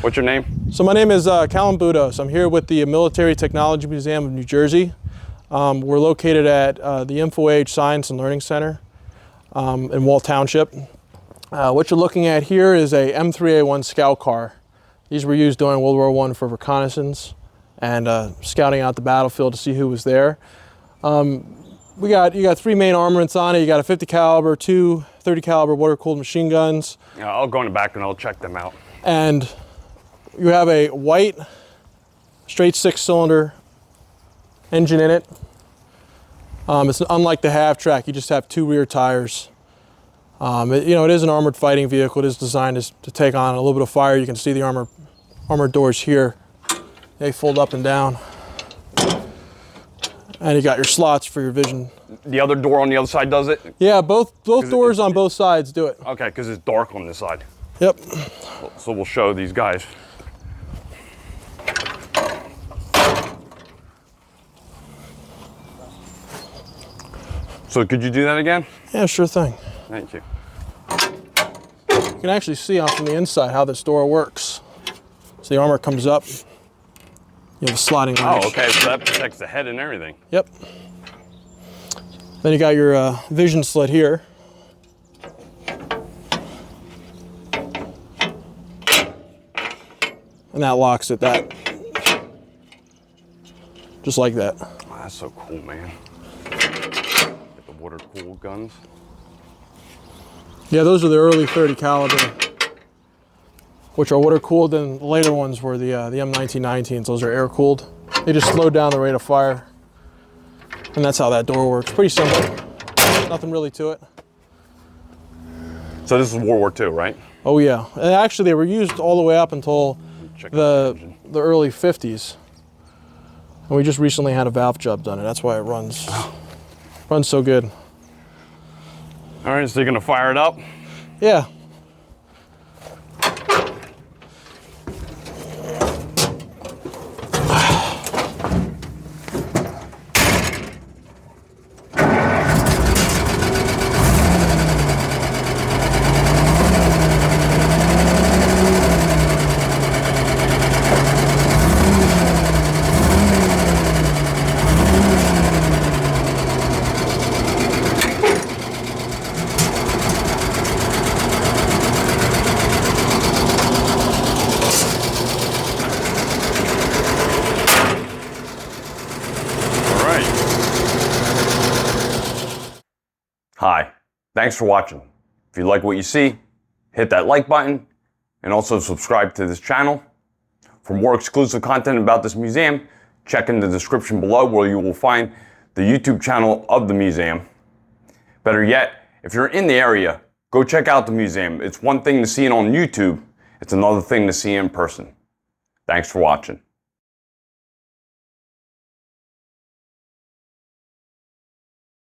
What's your name? So my name is Callum Budos. I'm here with the Military Technology Museum of New Jersey. We're located at the InfoAge Science and Learning Center in Wall Township. What you're looking at here is a M3A1 scout car. These were used during World War I for reconnaissance and scouting out the battlefield to see who was there. You got three main armaments on it. You got a 50 caliber, two 30 caliber water-cooled machine guns. Yeah, I'll go in the back and I'll check them out. And you have a white straight 6-cylinder engine in it. It's unlike the half-track. You just have two rear tires. It is an armored fighting vehicle. It is designed to take on a little bit of fire. You can see the armored doors here. They fold up and down. And you got your slots for your vision. The other door on the other side does it? Yeah, both doors on both sides do it. Okay, because it's dark on this side. Yep. So we'll show these guys. So could you do that again? Yeah, sure thing. Thank you. You can actually see off from the inside how this door works. So the armor comes up. You have a sliding latch. Oh, okay, so that protects the head and everything. Yep. Then you got your vision slit here. And that locks it just like that. Oh, that's so cool, man. Get the water-cooled guns. Yeah, those are the early 30 caliber, which are water-cooled, and the later ones were the M1919s. Those are air-cooled. They just slowed down the rate of fire. And that's how that door works. Pretty simple. Nothing really to it. So this is World War II, right? Oh yeah. And actually they were used all the way up until the early 50s. And we just recently had a valve job done, and that's why it runs so good. All right, so you're gonna fire it up? Yeah. Hi, thanks for watching. If you like what you see, hit that like button and also subscribe to this channel. For more exclusive content about this museum, check in the description below where you will find the YouTube channel of the museum. Better yet, if you're in the area, go check out the museum. It's one thing to see it on YouTube, it's another thing to see in person. Thanks for watching.